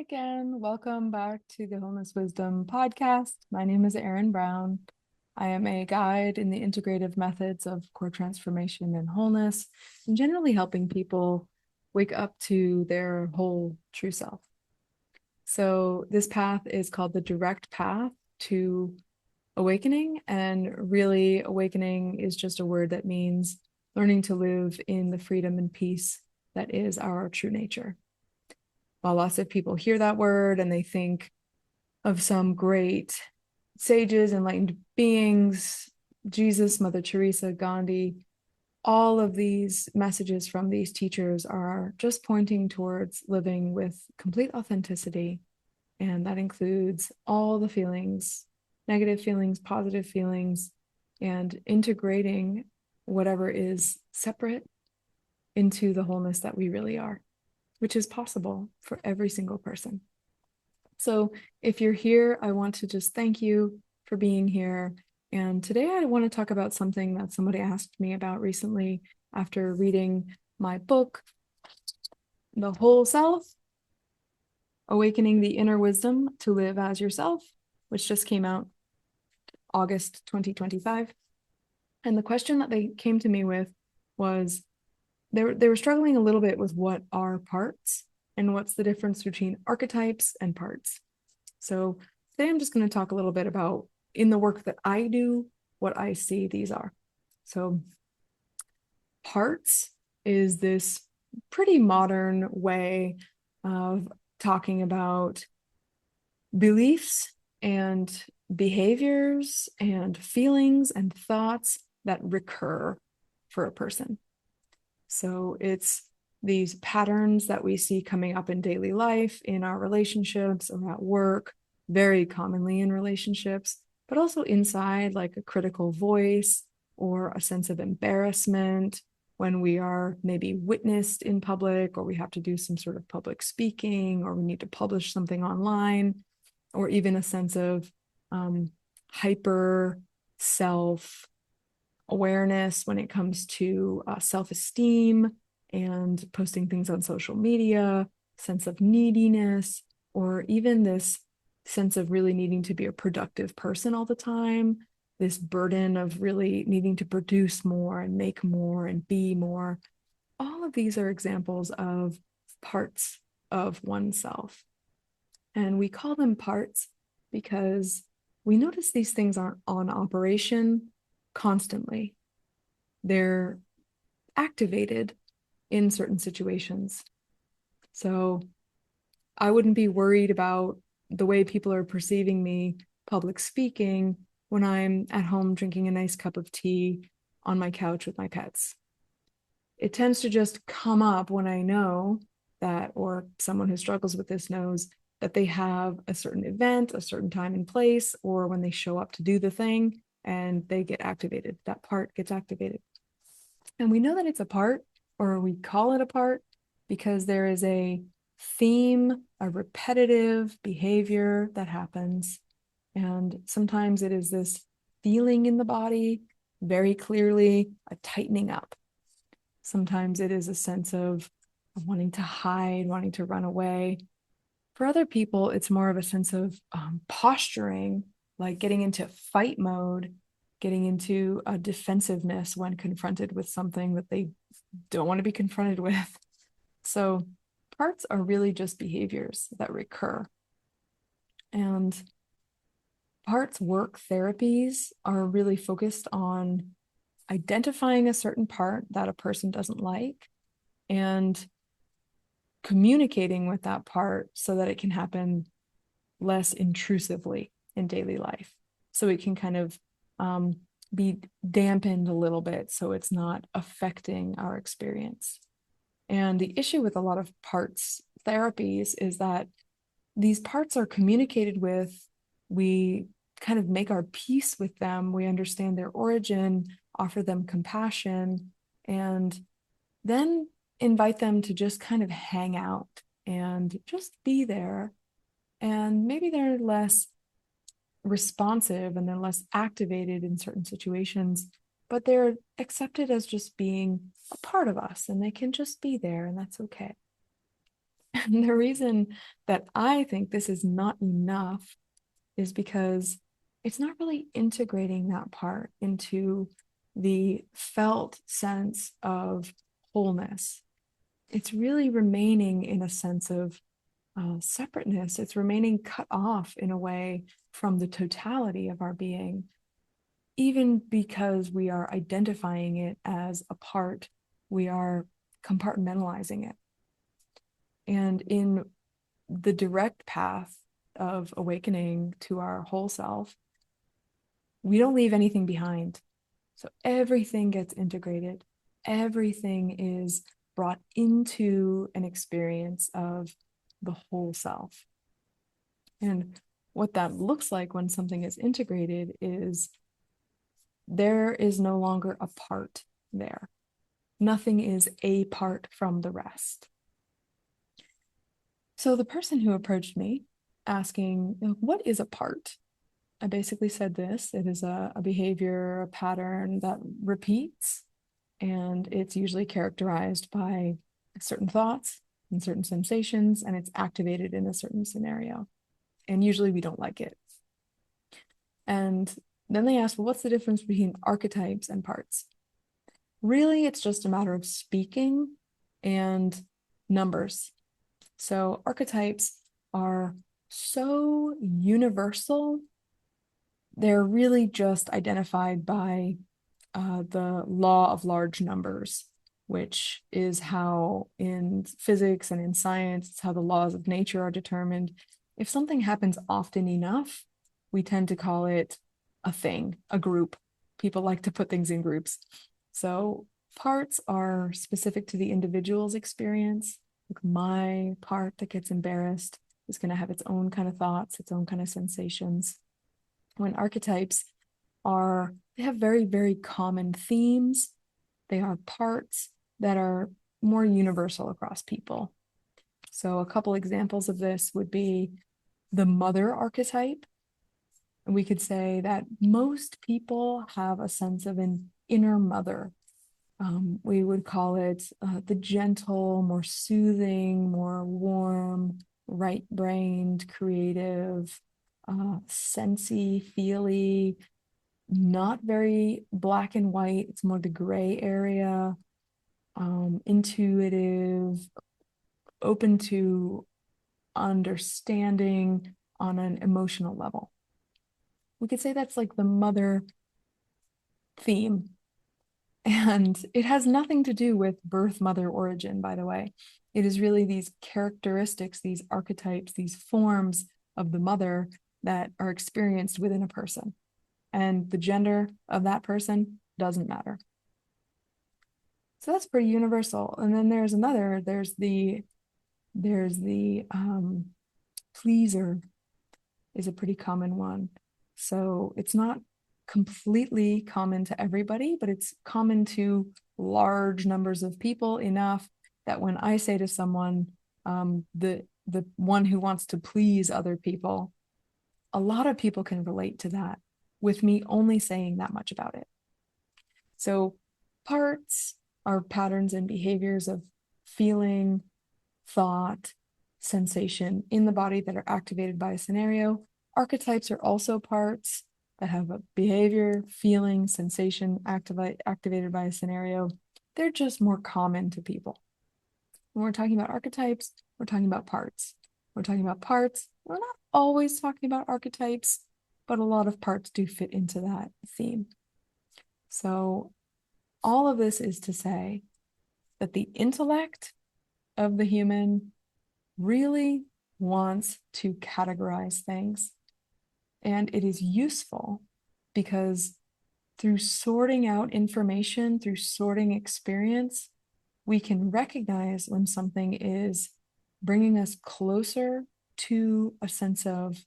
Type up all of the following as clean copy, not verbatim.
again. Welcome back to the Wholeness Wisdom podcast. My name is Erin Brown. I am a guide in the integrative methods of core transformation and wholeness, and generally helping people wake up to their whole true self. So this path is called the direct path to awakening, and really awakening is just a word that means learning to live in the freedom and peace that is our true nature. While lots of people hear that word and they think of some great sages, enlightened beings, Jesus, Mother Teresa, Gandhi, all of these messages from these teachers are just pointing towards living with complete authenticity. And that includes all the feelings, negative feelings, positive feelings, and integrating whatever is separate into the wholeness that we really are, which is possible for every single person. So if you're here, I want to just thank you for being here. And today I want to talk about something that somebody asked me about recently after reading my book, The Whole Self, Awakening the Inner Wisdom to Live as Yourself, which just came out August 2025. And the question that they came to me with was, they were struggling a little bit with what are parts and what's the difference between archetypes and parts. So today I'm just going to talk a little bit about, in the work that I do, what I see these are. So parts is this pretty modern way of talking about beliefs and behaviors and feelings and thoughts that recur for a person. So it's these patterns that we see coming up in daily life, in our relationships or at work, very commonly in relationships, but also inside, like a critical voice or a sense of embarrassment when we are maybe witnessed in public, or we have to do some sort of public speaking, or we need to publish something online, or even a sense of hyper self awareness when it comes to self-esteem and posting things on social media, sense of neediness, or even this sense of really needing to be a productive person all the time, this burden of really needing to produce more and make more and be more. All of these are examples of parts of oneself. And we call them parts because we notice these things aren't on operation constantly. They're activated in certain situations. So I wouldn't be worried about the way people are perceiving me public speaking when I'm at home drinking a nice cup of tea on my couch with my pets. It tends to just come up when I know that, or someone who struggles with this knows that they have a certain event, a certain time and place, or when they show up to do the thing and they get activated, that part gets activated. And we know that it's a part, or we call it a part, because there is a theme, a repetitive behavior that happens. And sometimes it is this feeling in the body, very clearly a tightening up. Sometimes it is a sense of wanting to hide, wanting to run away. For other people, it's more of a sense of posturing, like getting into fight mode, getting into a defensiveness when confronted with something that they don't want to be confronted with. So parts are really just behaviors that recur. And parts work therapies are really focused on identifying a certain part that a person doesn't like and communicating with that part so that it can happen less intrusively in daily life. So it can kind of be dampened a little bit so it's not affecting our experience. And the issue with a lot of parts therapies is that these parts are communicated with, we kind of make our peace with them, we understand their origin, offer them compassion, and then invite them to just kind of hang out and just be there. And maybe they're less responsive and they're less activated in certain situations, but they're accepted as just being a part of us, and they can just be there, and that's okay. And the reason that I think this is not enough is because it's not really integrating that part into the felt sense of wholeness. It's really remaining in a sense of separateness. It's remaining cut off in a way from the totality of our being, even because we are identifying it as a part, we are compartmentalizing it. And in the direct path of awakening to our whole self, we don't leave anything behind. So everything gets integrated, everything is brought into an experience of the whole self. And what that looks like when something is integrated is there is no longer a part there. Nothing is a part from the rest. So the person who approached me asking, what is a part? I basically said this: it is a behavior, a pattern that repeats, and it's usually characterized by certain thoughts and certain sensations, and it's activated in a certain scenario. And usually we don't like it. And then they asked, well, what's the difference between archetypes and parts? Really, it's just a matter of speaking and numbers. So archetypes are so universal. They're really just identified by the law of large numbers, which is how in physics and in science, it's how the laws of nature are determined. If something happens often enough, we tend to call it a thing, a group. People like to put things in groups. So parts are specific to the individual's experience. Like my part that gets embarrassed is going to have its own kind of thoughts, its own kind of sensations. When archetypes they have very, very common themes. They are parts that are more universal across people. So a couple examples of this would be the mother archetype. And we could say that most people have a sense of an inner mother. We would call it the gentle, more soothing, more warm, right-brained, creative, sensey, feely, not very black and white. It's more the gray area, intuitive, open to understanding on an emotional level. We could say that's like the mother theme. And it has nothing to do with birth mother origin, by the way. It is really these characteristics, these archetypes, these forms of the mother that are experienced within a person. And the gender of that person doesn't matter. So that's pretty universal. And then there's the pleaser is a pretty common one. So it's not completely common to everybody, but it's common to large numbers of people, enough that when I say to someone, the one who wants to please other people, a lot of people can relate to that with me only saying that much about it. So parts are patterns and behaviors of feeling, thought, sensation in the body that are activated by a scenario. Archetypes are also parts that have a behavior, feeling, sensation activated by a scenario. They're just more common to people. When we're talking about archetypes, we're talking about parts. We're talking about parts. We're not always talking about archetypes, but a lot of parts do fit into that theme. So all of this is to say that the intellect of the human really wants to categorize things. And it is useful because through sorting out information, through sorting experience, we can recognize when something is bringing us closer to a sense of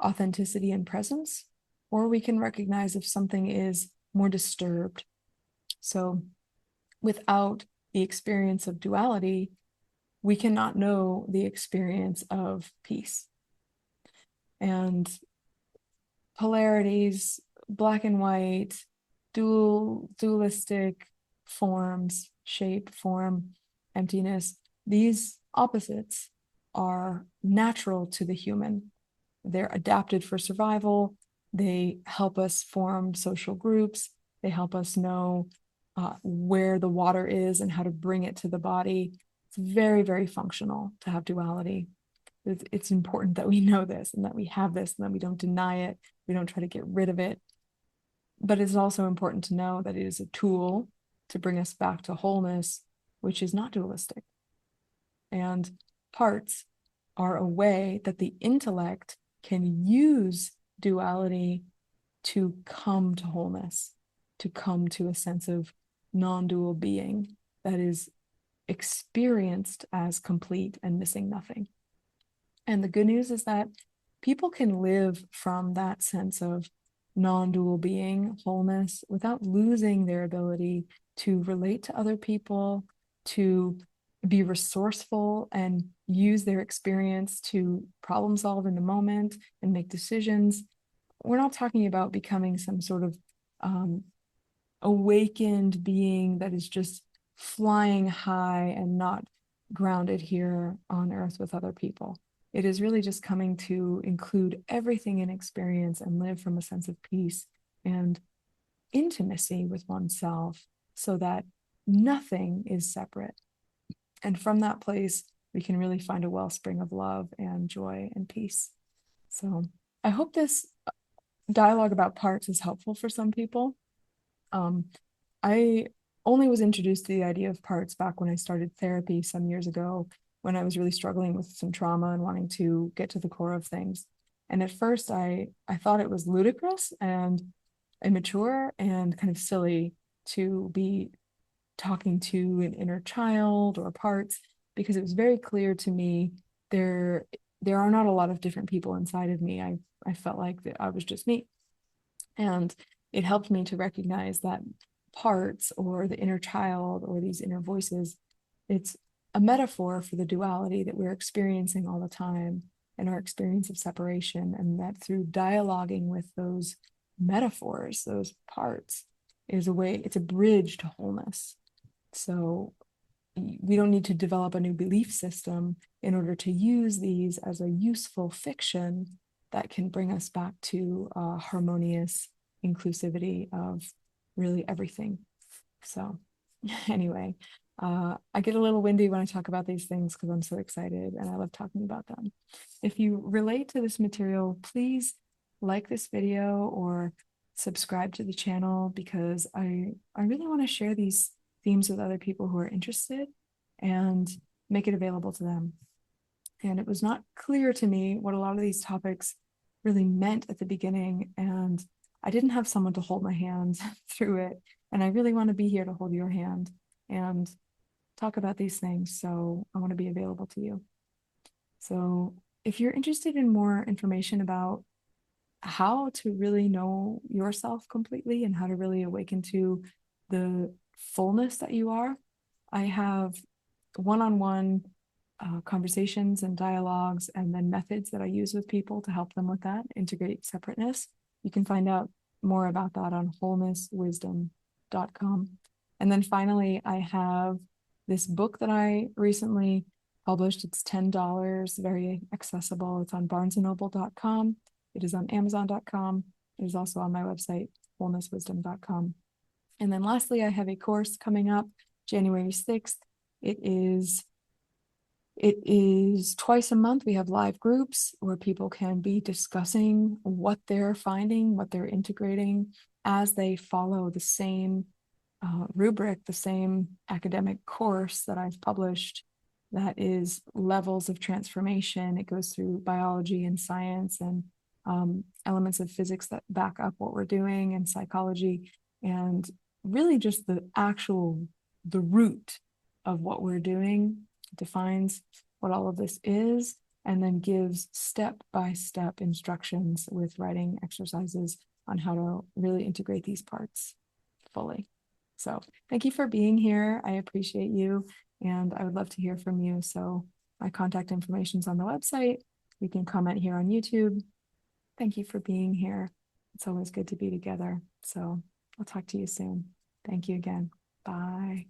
authenticity and presence, or we can recognize if something is more disturbed. So without the experience of duality, we cannot know the experience of peace. And polarities, black and white, dualistic forms, shape, form, emptiness, these opposites are natural to the human. They're adapted for survival. They help us form social groups. They help us know where the water is and how to bring it to the body. It's very, very functional to have duality. It's important that we know this and that we have this and that we don't deny it. We don't try to get rid of it. But it's also important to know that it is a tool to bring us back to wholeness, which is not dualistic. And parts are a way that the intellect can use duality to come to wholeness, to come to a sense of non-dual being that is experienced as complete and missing nothing. And the good news is that people can live from that sense of non-dual being, wholeness, without losing their ability to relate to other people, to be resourceful and use their experience to problem solve in the moment and make decisions. We're not talking about becoming some sort of awakened being that is just flying high and not grounded here on earth with other people. It is really just coming to include everything in experience and live from a sense of peace and intimacy with oneself so that nothing is separate. And from that place, we can really find a wellspring of love and joy and peace. So I hope this dialogue about parts is helpful for some people. I only was introduced to the idea of parts back when I started therapy some years ago, when I was really struggling with some trauma and wanting to get to the core of things. And at first I thought it was ludicrous and immature and kind of silly to be talking to an inner child or parts, because it was very clear to me there are not a lot of different people inside of me. I felt like that I was just me. And it helped me to recognize that parts or the inner child or these inner voices, it's a metaphor for the duality that we're experiencing all the time and our experience of separation. And that through dialoguing with those metaphors, those parts, is a way, it's a bridge to wholeness. So we don't need to develop a new belief system in order to use these as a useful fiction that can bring us back to harmonious inclusivity of really everything. So anyway, I get a little windy when I talk about these things because I'm so excited and I love talking about them. If you relate to this material, please like this video or subscribe to the channel, because I really want to share these themes with other people who are interested and make it available to them. And it was not clear to me what a lot of these topics really meant at the beginning, and I didn't have someone to hold my hand through it. And I really want to be here to hold your hand and talk about these things. So I want to be available to you. So if you're interested in more information about how to really know yourself completely and how to really awaken to the fullness that you are, I have one-on-one conversations and dialogues, and then methods that I use with people to help them with that, integrate separateness. You can find out more about that on wholenesswisdom.com. And then finally, I have this book that I recently published. It's $10, very accessible. It's on barnesandnoble.com. It is on amazon.com. It is also on my website, wholenesswisdom.com. And then lastly, I have a course coming up January 6th. It is twice a month. We have live groups where people can be discussing what they're finding, what they're integrating as they follow the same rubric, the same academic course that I've published that is levels of transformation. It goes through biology and science and elements of physics that back up what we're doing, and psychology, and really just the root of what we're doing, defines what all of this is, and then gives step-by-step instructions with writing exercises on how to really integrate these parts fully. So thank you for being here. I appreciate you, and I would love to hear from you. So my contact information is on the website. You can comment here on YouTube. Thank you for being here. It's always good to be together. So I'll talk to you soon. Thank you again. Bye.